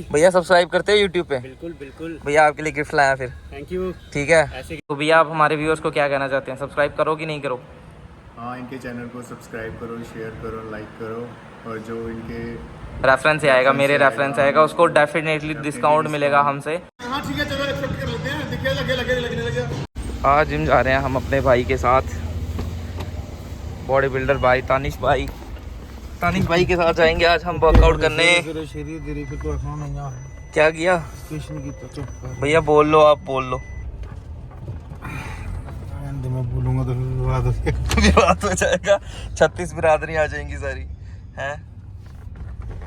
भैया सब्सक्राइब करते हो यूट्यूब पे? बिल्कुल बिल्कुल भैया आपके लिए गिफ्ट लाया फिर। Thank you. ठीक है ऐसे तो भैया आप हमारे व्यूअर्स को क्या कहना चाहते हैं, सब्सक्राइब करो कि नहीं करो? हाँ, इनके चैनल को सब्सक्राइब करो, शेयर करो, लाइक करो, और जो इनके रेफरेंस से आएगा, मेरे रेफरेंस आएगा, उसको डेफिनेटली डिस्काउंट मिलेगा हमसे। हाँ ठीक है, चलो एक्सेप्ट कर लेते हैं। दिखे लगने लगे। आज जिम जा रहे हैं हम अपने भाई के साथ, बॉडी बिल्डर भाई तानिश भाई के साथ जाएंगे आज हम वर्कआउट करने। क्या किया भैया? बोल लो, आप बोल लो। मैं बोलूंगा तो विवाद हो जाएगा, 36 बिरादरी आ जाएंगी सारी हैं।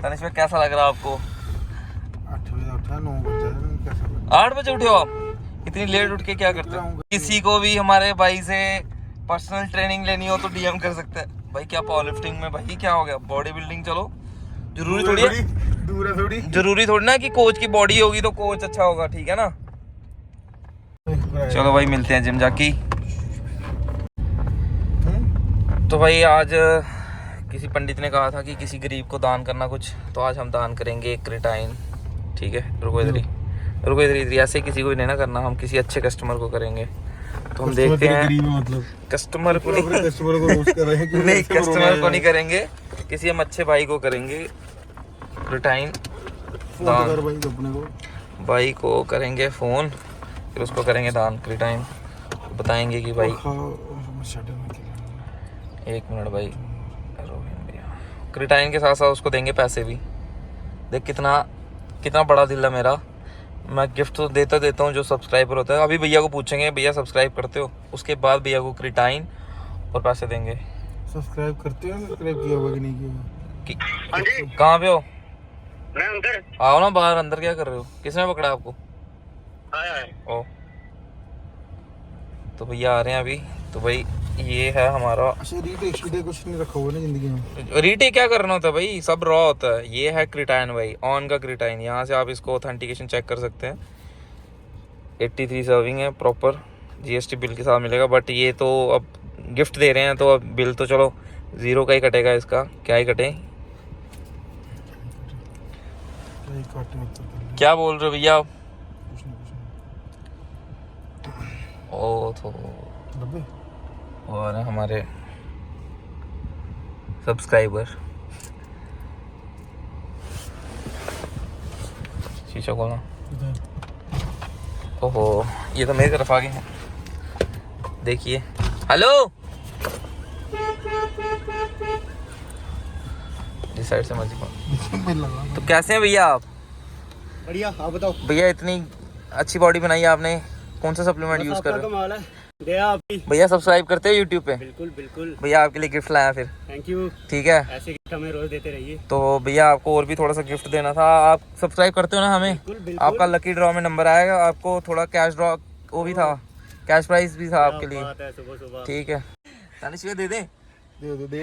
तानिश भाई कैसा लग रहा है आपको? 8 बजे उठा, 9 बजे 8 बजे उठे हो आप? इतनी लेट उठ के क्या करते हो? किसी को भी हमारे भाई से पर्सनल ट्रेनिंग लेनी हो तो डीएम कर सकते हैं भाई। क्या पावर लिफ्टिंग में भाई क्या हो गया, बॉडी बिल्डिंग। चलो जरूरी थोड़ी है, दूर है थोड़ी, जरूरी थोड़ी ना कि कोच की बॉडी होगी तो कोच अच्छा होगा, ठीक है ना। चलो भाई मिलते हैं जिम जाके। तो भाई आज किसी पंडित ने कहा था कि किसी गरीब को दान करना कुछ, तो आज हम दान करेंगे क्रिटाइन। ठीक है, रुको इधर ही, ऐसे किसी को भी नहीं ना करना, हम किसी अच्छे कस्टमर को करेंगे। तो हम देखते हैं, मतलब कस्टमर को नहीं, कस्टमर को रोस्ट कर रहे हैं नहीं कस्टमर को नहीं करेंगे, किसी हम अच्छे भाई को करेंगे क्रिटाइन दान। भाई को करेंगे फ़ोन, फिर उसको करेंगे दान क्रिटाइन। बताएंगे कि भाई, एक मिनट भाई, क्रिटाइन के साथ साथ उसको देंगे पैसे भी। देख कितना बड़ा दिल है मेरा। मैं गिफ्ट तो देता हूँ जो सब्सक्राइबर होता है। अभी भैया को पूछेंगे भैया सब्सक्राइब करते हो, उसके बाद भैया को क्रिटाइन और पैसे देंगे। सब्सक्राइब करते हो? सब्सक्राइब किया होगा कि नहीं किया? कहाँ पे हो? मैं अंदर। आओ ना बाहर। अंदर क्या कर रहे हो? किसने पकड़ा आपको? ओ तो भैया आ रहे हैं अभी। तो भाई ये है हमारा। अच्छा, रीटेक कुछ नहीं रखा हुआ ना जिंदगी में? रीटेक क्या करना होता है भाई, सब रॉ होता है। ये है क्रिटाइन भाई, ऑन का क्रिटाइन। यहाँ से आप इसको ऑथेंटिकेशन चेक कर सकते हैं। 83 सर्विंग है, प्रॉपर जीएसटी बिल के साथ मिलेगा। बट ये तो अब गिफ्ट दे रहे हैं तो अब बिल तो चलो 0 का ही कटेगा इसका, क्या ही कटे। क्या बोल रहे हो भैया आप? ओ तो और हमारे सब्सक्राइबर। शीशा खोलना। ओहो, ये तो मेरी तरफ आ गए हैं। देखिए, हेलो, इस साइड से मर्जी कौन। तो कैसे हैं भैया आप? बढ़िया, आप बताओ। भैया इतनी अच्छी बॉडी बनाई है आपने, कौन सा सप्लीमेंट यूज कर रहे हो? भैया सब्सक्राइब करते हो यूट्यूब पे? बिल्कुल बिल्कुल। भैया आपके लिए गिफ्ट लाया फिर। Thank you. ठीक है, ऐसे गिफ्ट हमें रोज देते रहिए। तो भैया आपको और भी थोड़ा सा गिफ्ट देना था। आप सब्सक्राइब करते हो ना हमें? बिल्कुल बिल्कुल। आपका लकी ड्रॉ में नंबर आएगा, आपको थोड़ा कैश ड्रॉ वो भी था, कैश प्राइस भी था आपके लिए। सुबह ठीक है, तानिश भैया दे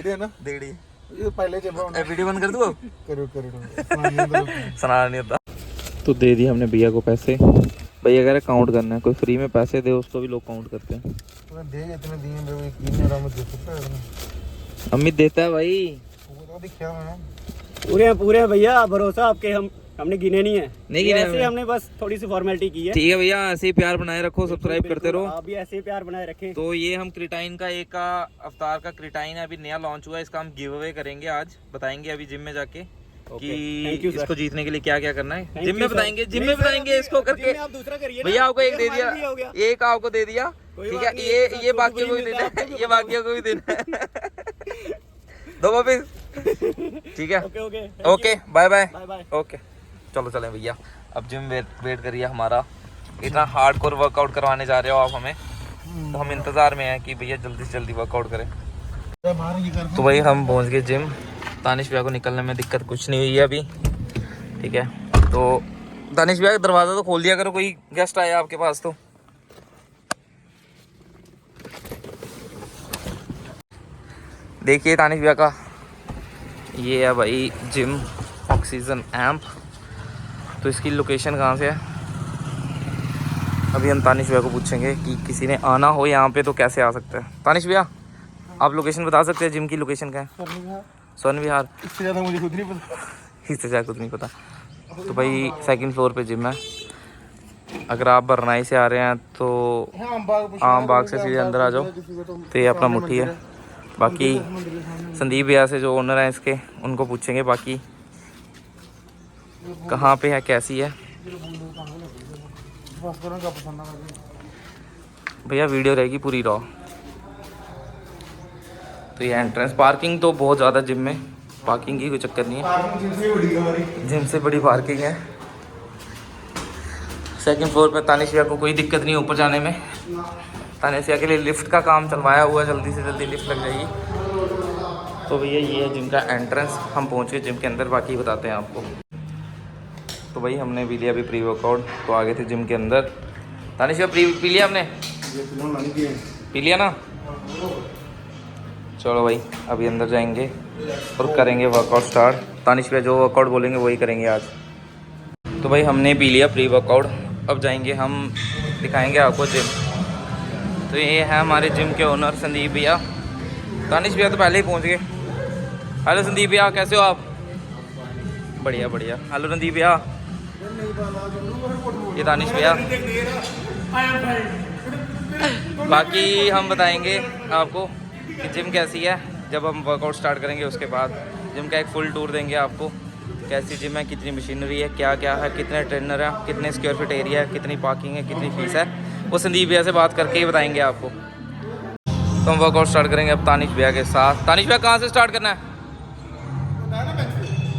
दे ना, दे दी। ये पहले जब वीडियो बंद कर दूँ? करो सुना नहीं होता। तो दे दिए हमने भैया को पैसे। भैया कह रहे काउंट करना है, कोई फ्री में पैसे दे उसको भी लोग काउंट करते हैं। इतने दिए अमित देता है भाई। पूरे भैया, भरोसा आपके। हमने गिने नहीं है, नहीं गिने ऐसे हमने बस थोड़ी सी फॉर्मेलिटी की है। ठीक है भैया, ऐसे ही प्यार बनाए रखो, सब्सक्राइब करते रहो। आप भी ऐसे ही प्यार बनाए रखें। तो ये हम क्रिटाइन का एक का अवतार का क्रिटाइन है, अभी नया लॉन्च हुआ है, इसका हम गिव अवे करेंगे आज। बताएंगे अभी जिम में जाके कि इसको जीतने के लिए क्या क्या करना है। जिम में बताएंगे, इसको करके। आप दूसरा करिए भैया आपको एक दे दिया, एक आपको दे दिया। ठीक है, ये बाकियों को भी देना है, ये बाकियों को भी देना है। दो वापिस। ठीक है, ओके, बाय बाय। ओके, चलो चलें भैया। अब जिम वेट करिए हमारा। इतना हार्डकोर वर्कआउट करवाने जा रहे हो आप हमें, तो हम इंतजार में हैं कि भैया जल्दी से जल्दी वर्कआउट करें। तो भाई हम पहुंच गए जिम। तानिश भैया को निकलने में दिक्कत कुछ नहीं हुई है अभी। ठीक है, तो तानिश भैया दरवाज़ा तो खोल दिया करो, कोई गेस्ट आया आपके पास तो। देखिए तानिश भैया का ये है भाई जिम, ऑक्सीजन एम्प। तो इसकी लोकेशन कहाँ से है अभी हम तानिश भैया को पूछेंगे कि किसी ने आना हो यहाँ पे तो कैसे आ सकते हैं। तानिश भैया आप लोकेशन बता सकते हैं जिम की? लोकेशन क्या है? स्वर्ण विहार। इससे ज़्यादा मुझे खुद नहीं पता। इससे ज़्यादा कुछ नहीं पता। तो भाई सेकंड फ्लोर पे जिम है। अगर आप बरनाई से आ रहे हैं तो आम बाग से सीधे अंदर आ जाओ। तो ये अपना मुट्ठी है। बाकी संदीप भैया से जो ओनर हैं इसके, उनको पूछेंगे बाकी कहाँ पे है, कैसी है। भैया वीडियो रहेगी पूरी रॉ। तो ये एंट्रेंस, पार्किंग तो बहुत ज़्यादा जिम में, पार्किंग की कोई चक्कर नहीं है, जिम से बड़ी पार्किंग है। सेकंड फ्लोर पे तानिश भैया को कोई दिक्कत नहीं ऊपर जाने में। तानिश भैया के लिए लिफ्ट का काम चलवाया हुआ है, जल्दी से जल्दी लिफ्ट लग जाएगी। तो भैया ये है जिम का एंट्रेंस। हम पहुँच गए जिम के अंदर, बाकी बताते हैं आपको। तो भाई हमने भी लिया अभी प्री वर्कआउट, तो आ गए थे जिम के अंदर। तानिश भैया पी लिया आपने? पी लिया ना? चलो भाई अभी अंदर जाएंगे और करेंगे वर्कआउट स्टार्ट। तानिश भैया जो वर्कआउट बोलेंगे वही करेंगे आज। तो भाई हमने पी लिया प्री वर्कआउट, अब जाएंगे हम दिखाएंगे आपको जिम। तो ये है हमारे जिम के ओनर संदीप भैया। तानिश भैया तो पहले ही पहुंच गए। हेलो संदीप भैया, कैसे हो आप? बढ़िया बढ़िया। हेलो संदीप भैया, ये तानिश भैया। बाकी हम बताएंगे आपको कि जिम कैसी है जब हम वर्कआउट स्टार्ट करेंगे। उसके बाद जिम का एक फुल टूर देंगे आपको, कैसी जिम है, कितनी मशीनरी है, क्या क्या है, कितने ट्रेनर हैं, कितने स्क्वायर फीट एरिया है, कितनी पार्किंग है, कितनी फीस है, वो संदीप भैया से बात करके ही बताएंगे आपको। तो हम वर्कआउट स्टार्ट करेंगे अब तानिश भैया के साथ। तानिश भैया कहाँ से स्टार्ट करना है?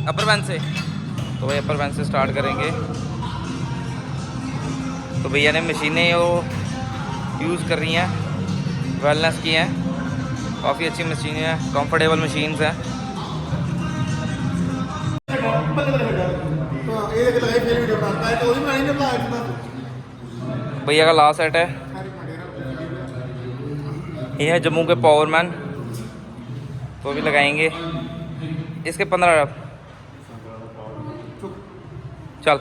अपर बैंड से। तो भाई अपर बैंड से स्टार्ट करेंगे। तो भैया ने मशीनें वो यूज़ कर रही हैं, वेलनेस की हैं, काफ़ी अच्छी मशीनें हैं, कंफर्टेबल मशीन्स हैं। भैया का लास्ट सेट है, ये है जम्मू के पावरमैन। तो भी लगाएंगे इसके 15 रफ। चल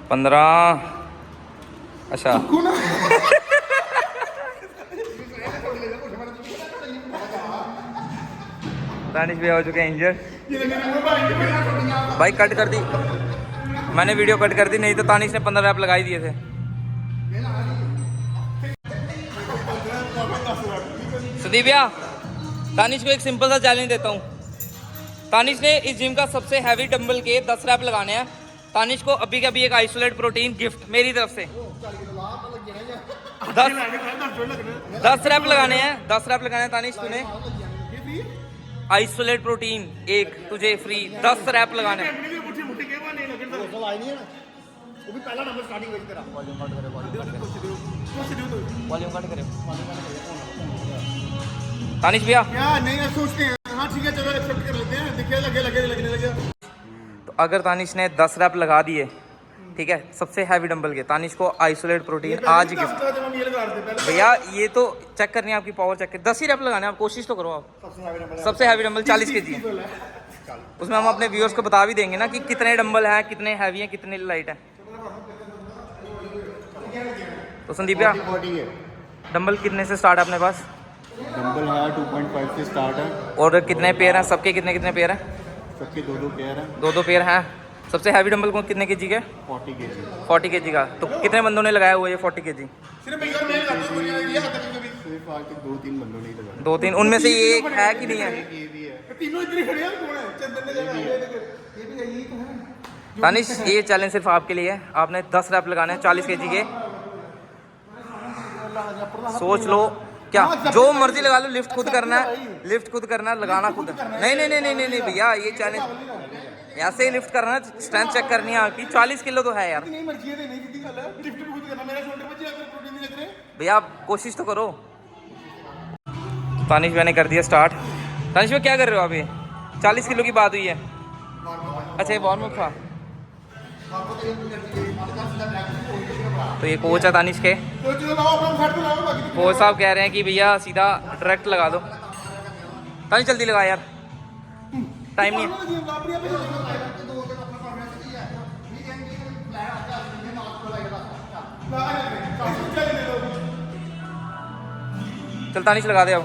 15। अच्छा तानिश भी हो चुके हैं इंजर। भाई कट कर दी मैंने, वीडियो कट कर दी, नहीं तो तानिश ने 15 रैप लगाई दिए थे। संदीप भैया, तानिश को एक सिंपल सा चैलेंज देता हूँ। तानिश ने इस जिम का सबसे हैवी डंबल के 10 रैप लगाने हैं। तानिश को अभी के अभी एक आइसोलेट प्रोटीन गिफ्ट मेरी तरफ से। 10 रैप लगाने हैं, 10 रैप लगाने हैं तानिश तूने। आइसोलेट प्रोटीन एक तुझे फ्री, 10 रैप लगाने हैं। तानिश भैया तो अगर तानिश ने 10 रैप लगा दिए, ठीक है, सबसे हैवी डंबल के, तानिश को आइसोलेट प्रोटीन आज गिफ्ट। भैया ये तो चेक करनी है आपकी पावर, चेक कर। 10 ही रैप लगाने, आप कोशिश तो करो। आप सबसे हैवी डंबल 40 kg है, उसमें हम अपने व्यूअर्स को बता भी देंगे ना कि कितने डंबल हैं, कितने हैवी हैं, कितने लाइट हैं। तो संदीप भैया डंबल कितने से स्टार्ट है अपने पास? डंबल है 2.5 से स्टार्ट है। और कितने पेयर हैं सबके? कितने कितने पेयर हैं सबके? 2-2 पेयर हैं। 2-2 पेयर हैं। सबसे हैवी डंबल को कितने kg के? 40 kg। 40 kg का। तो कितने बंदों ने लगाया हुआ ये 40 kg? सिर्फ आज तक 2-3 बंदों ने लगाया। 2-3 उनमें से ये एक है कि नहीं है? ये भी है। तानिश ये चैलेंज सिर्फ आपके लिए है। आपने 10 रैप लगाने हैं 40 kg के। सोच लो क्या, जो मर्जी लगा लो। लिफ्ट खुद करना है, लिफ्ट खुद करना है, लगाना खुद। नहीं नहीं नहीं नहीं नहीं नहीं भैया, ये चैलेंज ऐसे ही लिफ्ट करना है, स्ट्रेंथ चेक करनी है आपकी। 40 किलो तो है यार भैया, आप कोशिश तो करो। तानिश भैया ने कर दिया स्टार्ट। तानिश भैया क्या कर रहे हो आप? ये 40 किलो की बात हुई है। अच्छा ये वार्म अप था। तो ये कोच है तानिश के। कोच साहब कह रहे हैं कि भैया सीधा डायरेक्ट लगा दो। तानिश जल्दी लगा यार, टाइम नहीं है। चल तानिश लगा दे अब।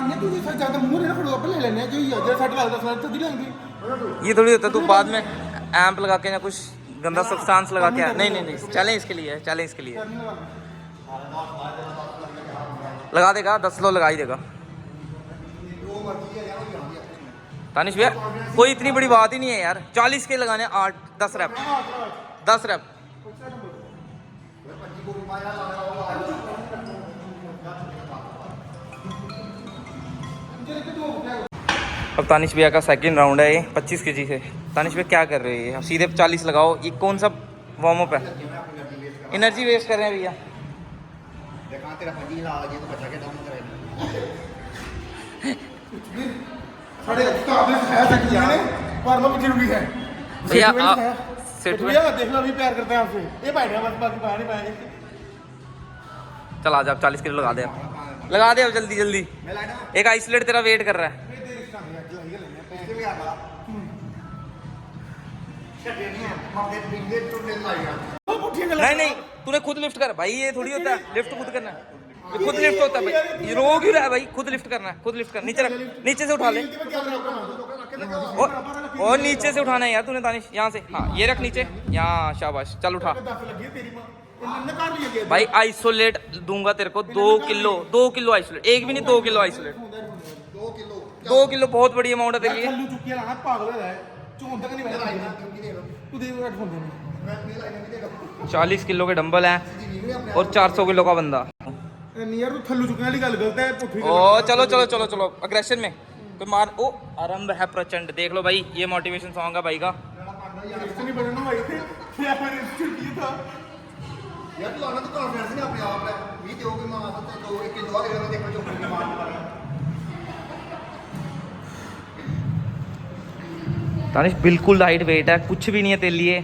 नहीं तू सच ज्यादा मुंह नहीं ना खड़ो अपन ले लेने जो ये जरा सेट लगा 10 मिनट तो दिलाएंगे ये थोड़ी होता है तू बाद में एम्प लगा के या कुछ गंदा सब्सटेंस लगा के नहीं नहीं नहीं चैलेंज के लिए है, चैलेंज के लिए लगा देगा 10 किलो लगा ही देगा तानिश भैया कोई इतनी बड़ी बात ही नहीं है यार 40 के लगाने 8-10 रैप 10 रैप अब तानिश भैया का सेकंड राउंड है ये 25 केजी से। तानिश भैया क्या कर रहे हैं? सीधे 40 लगाओ। ये कौन सा वार्म अप है? एनर्जी वेस्ट कर रहे हैं भैया। भैया आप सेट में देख लो अभी प्यार करते हैं आपसे ये बैठ गया बस बाकी बाहर नहीं पाएंगे। चल आज आप 40 किलो लगा दे लगा दे अब जल्दी जल्दी। एक आइसोलेट तेरा वेट कर रहा है। नहीं नहीं तूने खुद लिफ्ट कर भाई। ये थोड़ी होता है लिफ्ट खुद करना है। ये खुद लिफ्ट होता है भाई। ये रो क्यों रहा है भाई? खुद लिफ्ट करना है। खुद लिफ्ट कर। नीचे रख नीचे से उठा ले। और नीचे से उठाना है यार तूने तानिश यहाँ से। हाँ ये रख नीचे यहाँ शाबाश। चल उठा भाई। आइसोलेट दूंगा तेरे को 2 किलो आइसोलेट। एक भी नहीं 2 किलो आइसोलेट। 2 किलो बहुत बड़ी अमाउंट है तेरे लिए। 40 किलो के डंबल हैं और 400 किलो का बंदा। ओ चलो चलो चलो चलो अग्रेशन में कोई मार। ओ आरंभ है प्रचंड। देख लो भाई ये मोटिवेशन सॉन्ग है भाई का। तानिश बिल्कुल लाइट वेट है। कुछ भी नहीं है तेरे लिए।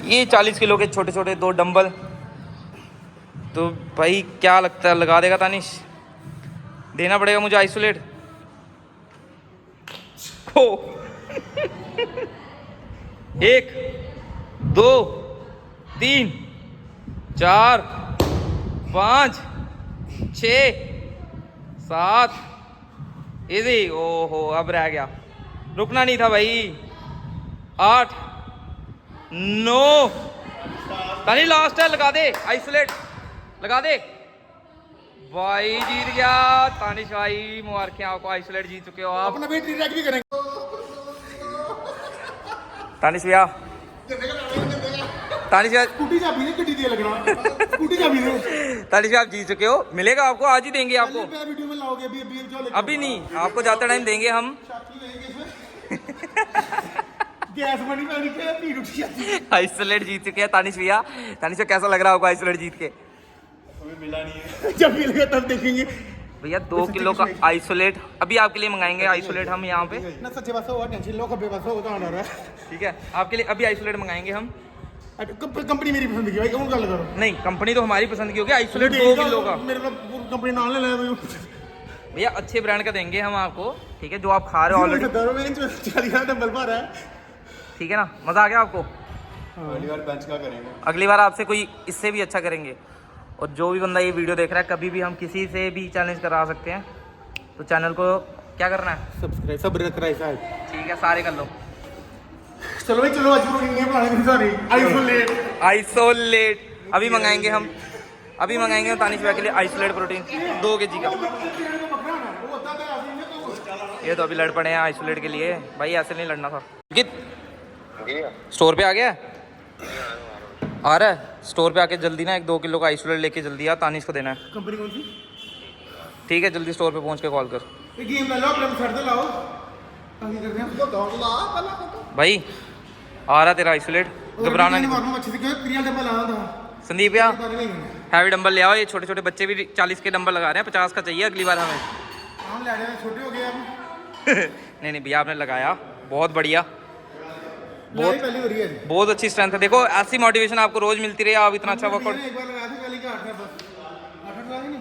ये 40 किलो के छोटे छोटे 2 डंबल तो भाई क्या लगता है लगा देगा तानिश? देना पड़ेगा मुझे आइसोलेट को। 1 2 3 4 5 6 7 इजी। ओहो अब रह गया। रुकना नहीं था भाई। 8 9 तानी लास्ट है। लगा दे आइसोलेट लगा दे भाई। जीत गया तानिश भाई। मुबारक आपको आइसोलेट जीत चुके हो आप। अपना वेट रिट्रैक्ट भी करेंगे तानिश भैया। तानिश भैया स्कूटी चाबी ने गड्डी दे लगना स्कूटी चाबी ने। तानिश भैया आप जीत चुके हो। मिलेगा आपको आज ही देंगे आपको। वीडियो में लाओगे अभी अभी जो अभी नहीं आपको जाते टाइम देंगे हम। गैस बनी पानी के पीड़ उठ जाती है। आइसोलेट जीत चुके हैं तानिश भैया। तानिश भैया कैसा लग रहा है आपको आइसोलेट जीत के? मिला नहीं है। जब मिलेगा तब देखेंगे भैया 2 किलो का आइसोलेट अभी आपके लिए मंगाएंगे। आइसोलेट हम यहाँ पे ना सच्चे बस हो टेंशन लो कभी बस हो तो आना रहा है। ठीक है आपके लिए अभी आइसोलेट मंगाएंगे हम। कंपनी मेरी पसंद की भाई कौन गल करो। नहीं कंपनी तो हमारी पसंद की होगी। आइसोलेट 2 किलो का मेरे को कंपनी नाम ले ले भैया अच्छे ब्रांड का देंगे हम आपको। ठीक है जो आप खा रहे हो ऑलरेडी। ठीक है ना मजा आ गया आपको? अगली बार बेंच का करेंगे। अगली बार आपसे कोई इससे भी अच्छा करेंगे। और जो भी बंदा ये वीडियो देख रहा है कभी भी हम किसी से भी चैलेंज करा सकते हैं। तो चैनल को क्या करना है? सब्सक्राइब सब कराई साहब। ठीक है सारे कर लो। चलो भाई चलो आज प्रोटीन बनाने सारी आइसोलेट अभी मंगाएंगे हम। अभी मंगाएंगे तानिश भैया के लिए आइसोलेट प्रोटीन 2 kg का। ये तो अभी लड़ पड़े हैं आइसोलेट के लिए। भाई ऐसे नहीं लड़ना था। स्टोर पे आ गया आ रहा है। स्टोर पे आके जल्दी ना 1-2 किलो का आइसोलेट लेके जल्दी आ। तानिश को देना है। कंपनी कौन सी? ठीक है जल्दी स्टोर पे पहुंच के कॉल कर। ये गेम ले लो अपने छड़ दे लाओ आगे करते हैं। भाई आ रहा तेरा आइसोलेट घबराना नहीं। अच्छे से क्रिया डब्बा लाना था संदीप भैया हैवी डंबल ले आओ। ये छोटे छोटे बच्चे भी 40 के डंबल लगा रहे हैं। 50 का चाहिए अगली बार हमें। हम ले रहे हैं छोटे हो गए अब। नहीं नहीं भैया आपने लगाया बहुत बढ़िया। पहली हो रही है बहुत अच्छी स्ट्रेंथ है। देखो ऐसी मोटिवेशन आपको रोज मिलती रही। आप इतना अच्छा वर्कआउट। एक बार लगा थे पहले का 8 है बस 8 लगा नहीं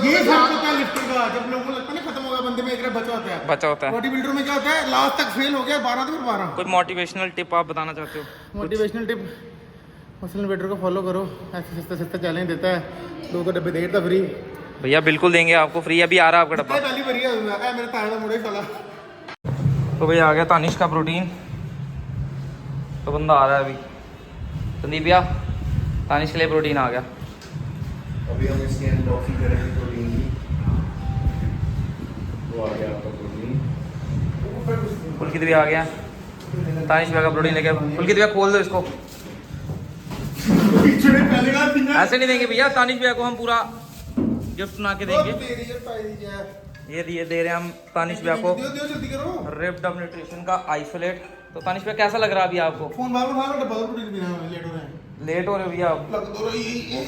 ये सब होता है लिफ्टर का। जब लोगों को लगता है ना खत्म हो गया बंदे में एक बचा होता है। बचा होता है। बॉडी बिल्डर में क्या होता है लास्ट तक फेल हो गया 12 तो फिर 12। कोई मोटिवेशनल टिप आप बताना चाहते हो? मोटिवेशनल टिप मसल इन्वेटर को फॉलो करो, ऐसे सस्ता सस्ता चैलेंज देता है, 2 डब्बे दे देता फ्री। भैया बिल्कुल देंगे आपको फ्री, अभी आ रहा है आपका डब्बा। पहली बारी है मेरे ताए का मुड़े साला। तो भैया आ गया तानिश का प्रोटीन, तो बंदा आ रहा है अभी। संदीप भैया तानिश के लिए प्रोटीन आ गया। अभी हम इसकी अनबॉक्सिंग करेंगे प्रोटीन की। वो आ गया आपका प्रोटीन। पुलकित भी आ गया, तानिश भैया का प्रोटीन लेके। पुलकित भैया खोल दो इसको। ऐसे नहीं देंगे भैया, तानिश भैया को हम पूरा गिफ्ट बना के देंगे। ये दे रहे हैं हम तानिश भैया को रिप्ड अप न्यूट्रिशन का आइसोलेट। तो तानिश भैया कैसा लग रहा है अभी आपको? फोन बाहर उठा लो, डब्बा प्रोटीन पीना है, लेट हो रहे हो भैया आप? लग तो रही है।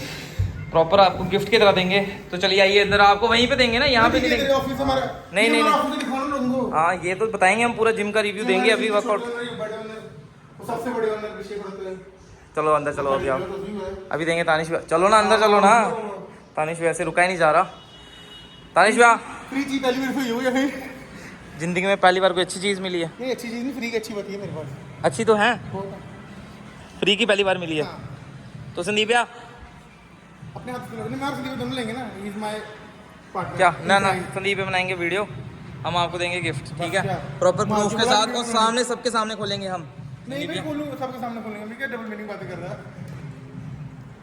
प्रॉपर आपको गिफ्ट की तरह देंगे। तो चलिए आइए अंदर, आपको वहीं पे देंगे ना, यहाँ पे नहीं देंगे। ऑफिस हमारा नहीं नहीं नहीं, ऑफिस दिखाओ ना लोगों को। हाँ ये तो बताएंगे हम, पूरा जिम का रिव्यू देंगे अभी वर्कआउट। सबसे बड़े ओनर पीछे पड़ते हैं। चलो अंदर चलो, अभी आप अभी देंगे तानिश भैया। चलो ना अंदर चलो ना, तानिश भैया से रुका ही नहीं जा रहा। तानिश भैया फ्री चीज पहली बार हुई हो या फिर जिंदगी में पहली बार कोई अच्छी चीज़ मिली है? नहीं, अच्छी चीज नहीं, फ्री की अच्छी बात है मेरे पास। अच्छी तो है, फ्री की पहली बार मिली है। तो संदीप भैया अपने हाथ से लोगे ना, मैं दोनों लेंगे ना, इज माय पार्टनर। क्या ना ना, संदीप पे बनाएंगे वीडियो, हम आपको देंगे गिफ्ट, ठीक है? प्रॉपर प्रूफ के साथ, और सामने सबके सामने खोलेंगे हम। नहीं भाई बोलूं, सबके सामने खोलेंगे, मैं क्या डबल मीनिंग बातें कर रहा है।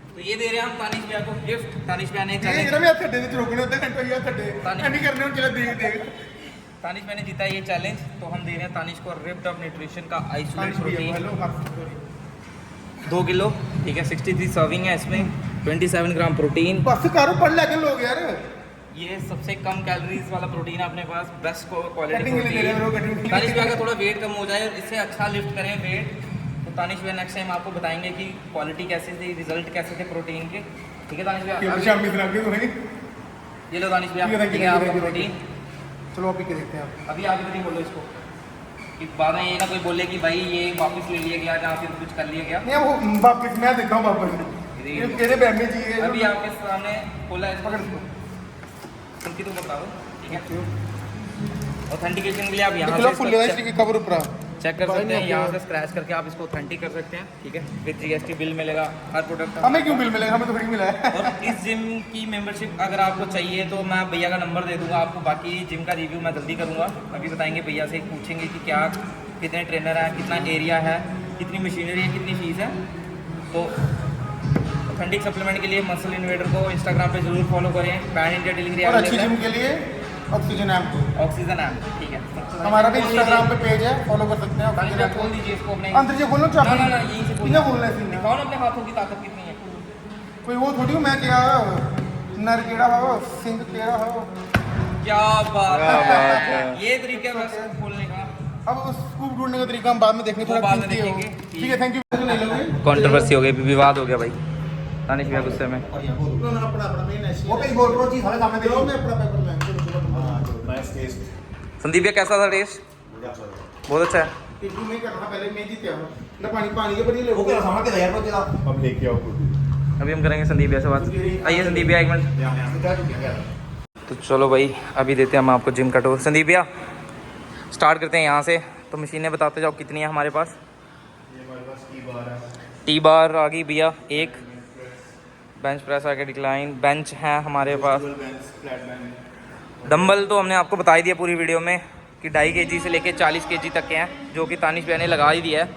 तो ये दे रहे हैं हम तानिश भैया को गिफ्ट। तानिश भैया ने ये जरा मैं थड्डे से रोकने होते हैं, घंटा या थड्डे नहीं करने उनके लिए देख देख। तानिश भैया ने जीता ये चैलेंज, तो हम दे रहे हैं तानिश को रिप्ड अप न्यूट्रिशन का आइसोलेट प्रोटीन 2 किलो, ठीक है? 63 सर्विंग है इसमें, 27 ग्राम प्रोटीन। बस करो, पढ़ लगे लोग यार। ये सबसे कम कैलोरीज वाला प्रोटीन है अपने पास, बेस्ट क्वालिटी कटिंग ले ले रहे हो, कटिंग। तानिश भैया का थोड़ा वेट कम हो जाए, इससे अच्छा लिफ्ट करें वेट, तो तानिश भैया नेक्स्ट टाइम आपको बताएंगे कि क्वालिटी कैसी थी, रिजल्ट कैसे थे प्रोटीन के, ठीक है तानिश भैया? शाम में इतना के तो है। ये लो तानिश भैया, ठीक है आपका प्रोटीन। चलो आप पी के देखते हैं। अभी आगे नहीं बोलो इसको कि बाद में ये ना कोई बोले कि भाई ये वापस ले लिया गया, जहाँ फिर कुछ कर लिया गया। नहीं वो वापस मैं देखता हूँ वापस, ये तेरे बैग में चाहिए। अभी आपके सामने खोला है, पकड़ इसको, उनकी तो बताओ, ठीक है? ऑथेंटिकेशन के लिए आप यहाँ से कवर ऊपर चेक कर सकते हैं, यहाँ से स्क्रैच करके आप इसको ऑथेंटिक कर सकते हैं, ठीक है? विद जीएसटी बिल मिलेगा हर प्रोडक्ट का। हमें क्यों बिल मिलेगा, हमें तो फ्री मिला है। और इस जिम की मेंबरशिप अगर आपको चाहिए तो मैं भैया का नंबर दे दूंगा आपको। बाकी जिम का रिव्यू मैं जल्दी करूँगा, अभी बताएंगे भैया से, पूछेंगे कि क्या कितने ट्रेनर हैं, कितना एरिया है, कितनी मशीनरी है, कितनी फीस है। तो ऑथेंटिक सप्लीमेंट के लिए मसल इन्वेटर को इंस्टाग्राम पे जरूर फॉलो करें, पैन इंडिया डिलीवरी और अच्छी जिम के लिए ऑक्सीजन ऐप, ऑक्सीजन ऐप, ठीक है? हमारा भी इंस्टाग्राम पे पेज है, फॉलो कर सकते हैं। खोल दीजिए इसको अपने अंदर से खोलो, चाप ना ना ना, यहीं से बिना बोलना है, दिखाओ ना अपने हाथों की ताकत कितनी है। कोई वो थोड़ी हूँ मैं, क्या नर केड़ा हो, सिंह केड़ा हो। क्या बात है, ये तरीका है बस खोलने का। अब स्कूप ढूंढने का तरीका हम बाद में देखेंगे, थोड़ा बाद में कीमती हो। देखेंगे, ठीक है, थैंक यू। कंट्रोवर्सी हो गई, विवाद हो गया भाई तानिश भैया गुस्से में। वो पे बोल रहा चीज हमारे सामने देखो, मैं अपना पेपर में नाइस टेस्ट। संदीप भैया कैसा था टेस्ट? बहुत अच्छा है। टिप्पू नहीं करना, पहले मैं जीते हूं ना, पानी के बड़ी ले वो क्या सामान के यार वो चला अब लेके आओ प्रोटीन। अभी हम करेंगे संदीप भैया से बात। आइए संदीप भैया एक मिनट। तो चलो भाई अभी देते हैं हम आपको जिम का टूर। संदीप भैया स्टार्ट करते हैं यहाँ से, तो मशीनें बताते जाओ कितनी है हमारे पास। ये हमारे पास टी बार आ गई भैया एक, बेंच प्रेस आ गया, डिक्लाइन बेंच है हमारे पास। डंबल तो हमने आपको बता ही दिया पूरी वीडियो में कि 2.5 kg से लेके 40 kg तक के हैं, जो कि तानिश भैया ने लगा ही दिया है।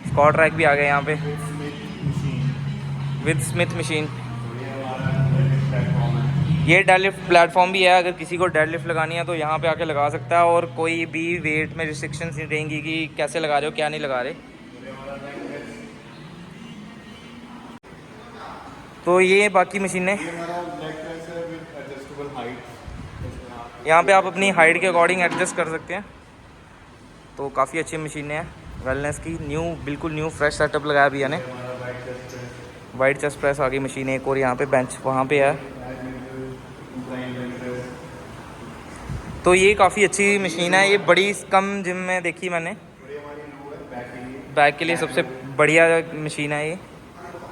स्क्वाट रैक भी आ गया यहाँ पे विद स्मिथ मशीन। ये डेडलिफ्ट प्लेटफॉर्म भी है, अगर किसी को डेडलिफ्ट लगानी है तो यहाँ पे आके लगा सकता है, और कोई भी वेट में रिस्ट्रिक्शंस नहीं रहेंगी कि कैसे लगा रहे हो क्या नहीं लगा रहे। तो ये बाकी मशीनें यहाँ पे आप अपनी हाइट के अकॉर्डिंग एडजस्ट कर सकते हैं। तो काफ़ी अच्छी मशीनें हैं वेलनेस की, न्यू बिल्कुल न्यू फ्रेश सेटअप लगाया भैया ने। वाइड चेस्ट प्रेस आ गई मशीन एक, और यहाँ पे बेंच वहाँ पे है। तो ये काफ़ी अच्छी मशीन है, ये बड़ी कम जिम में देखी मैंने। बैक के लिए सबसे बढ़िया मशीन है ये,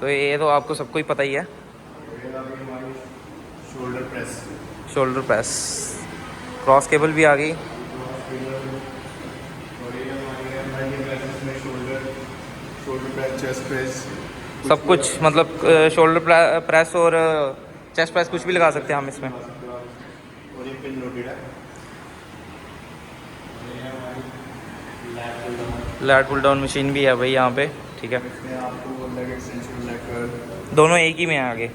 तो ये तो आपको सबको ही पता ही है। शोल्डर प्रेस क्रॉस केबल भी आ गई। चेस्ट प्रेस सब कुछ मतलब शोल्डर प्रेस और चेस्ट प्रेस कुछ भी लगा सकते हैं हम इसमें। और ये पिन लोडेड है। लैट पुल डाउन मशीन भी है भाई यहाँ पे, ठीक है। इसमें आपको लेग एक्सटेंशन, लेग कर्ल दोनों एक ही में है आगे,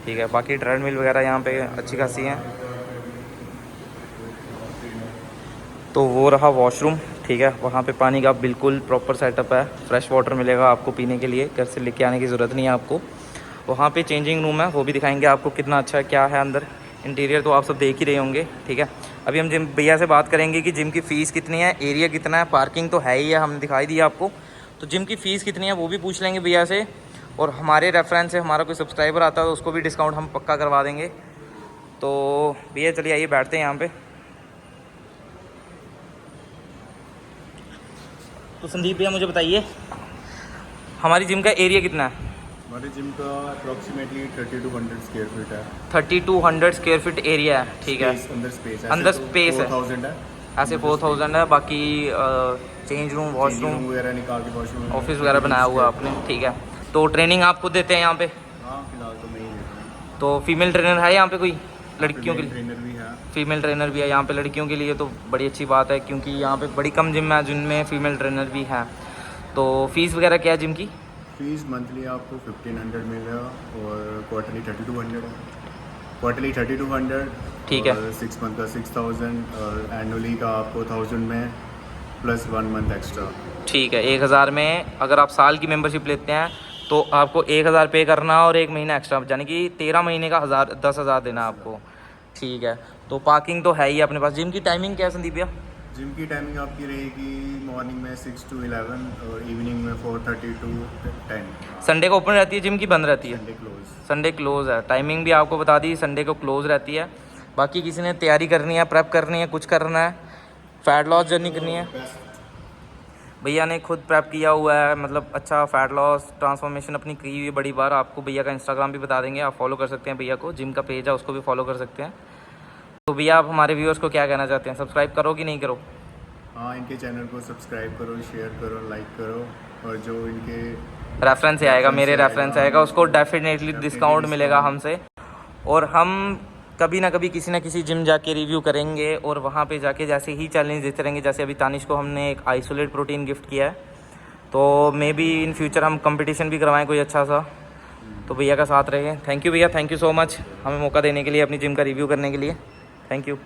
ठीक है। बाकी ट्रेडमिल वगैरह यहाँ पे अच्छी खासी हैं। तो वो रहा वॉशरूम, ठीक है। वहाँ पे पानी का बिल्कुल प्रॉपर सेटअप है, फ्रेश वाटर मिलेगा आपको पीने के लिए, घर से लेके आने की ज़रूरत नहीं है आपको। वहाँ पे चेंजिंग रूम है, वो भी दिखाएंगे आपको कितना अच्छा है, क्या है अंदर। इंटीरियर तो आप सब देख ही रहे होंगे, ठीक है। अभी हम जिम भैया से बात करेंगे कि जिम की फ़ीस कितनी है, एरिया कितना है, पार्किंग तो है ही है, हमने दिखाई दिया आपको। तो जिम की फ़ीस कितनी है वो भी पूछ लेंगे भैया से। और हमारे रेफरेंस से हमारा कोई सब्सक्राइबर आता है तो उसको भी डिस्काउंट हम पक्का करवा देंगे। तो भैया चलिए आइए बैठते हैं यहाँ पे। तो संदीप भैया मुझे बताइए हमारी जिम का एरिया कितना है? हमारे जिम का अप्रॉक्सीमेटली 3200 स्क्वायर फीट है। 3200 स्क्वायर फीट एरिया है, ठीक है। अंदर स्पेस है, अंदर स्पेस है, 4000 है, ऐसे 4000 है। बाकी चेंज रूम, वॉशरूम वगैरह निकाल के वॉशरूम, ऑफिस वगैरह बनाया हुआ है आपने, ठीक है। तो ट्रेनिंग आप खुद देते हैं यहाँ पे? हाँ फिलहाल तो मैं ही देता हूँ। तो फीमेल ट्रेनर है यहाँ पे कोई लड़कियों के लिए? ट्रेनर भी है। फीमेल ट्रेनर भी है यहाँ पे लड़कियों के लिए, तो बड़ी अच्छी बात है क्योंकि यहाँ पे बड़ी कम जिम है जिनमें फीमेल ट्रेनर भी हैं। तो फीस वगैरह क्या है जिम की? फीस मंथली आपको 1500 मिलेगा और क्वार्टरली 3200 है। क्वार्टरली 3200, ठीक है। 6 मंथ का 6000 और एनुअली का आपको 1000 में प्लस 1 मंथ एक्स्ट्रा। ठीक है। 1000 में अगर आप साल की मेंबरशिप लेते हैं तो आपको 1000 पे करना और 1 महीना एक्स्ट्रा, यानी कि 13 महीने का 10,000 देना आपको, ठीक है। तो पार्किंग तो है ही अपने पास। जिम की टाइमिंग क्या है संदीप भैया? जिम की टाइमिंग आपकी रहेगी मॉर्निंग में 6 to 11 और इवनिंग में 4:30 to 10। संडे को ओपन रहती है जिम की बंद रहती है? Sunday close. संडे क्लोज है। टाइमिंग भी आपको बता दी, संडे को क्लोज रहती है। बाकी किसी ने तैयारी करनी है, प्रेप करनी है, कुछ करना है, फैट लॉस जर्नी करनी है, भैया ने खुद प्रेप किया हुआ है, मतलब अच्छा फैट लॉस ट्रांसफॉर्मेशन अपनी की हुई है बड़ी बार। आपको भैया का इंस्टाग्राम भी बता देंगे, आप फॉलो कर सकते हैं भैया को, जिम का पेज है उसको भी फॉलो कर सकते हैं। तो भैया आप हमारे व्यूअर्स को क्या कहना चाहते हैं, सब्सक्राइब करो कि नहीं करो? हाँ, इनके चैनल को सब्सक्राइब करो, शेयर करो, लाइक करो और जो इनके रेफरेंस से आएगा, मेरे रेफरेंस आएगा, उसको डेफिनेटली डिस्काउंट मिलेगा हमसे। और हम कभी ना कभी किसी ना किसी जिम जाके रिव्यू करेंगे और वहाँ पे जाके जैसे ही चैलेंज देते रहेंगे। जैसे अभी तानिश को हमने एक आइसोलेट प्रोटीन गिफ्ट किया है, तो मे बी इन फ्यूचर हम कंपटीशन भी करवाएं कोई अच्छा सा। तो भैया का साथ रहे। थैंक यू भैया, थैंक यू सो मच हमें मौका देने के लिए, अपनी जिम का रिव्यू करने के लिए। Thank you.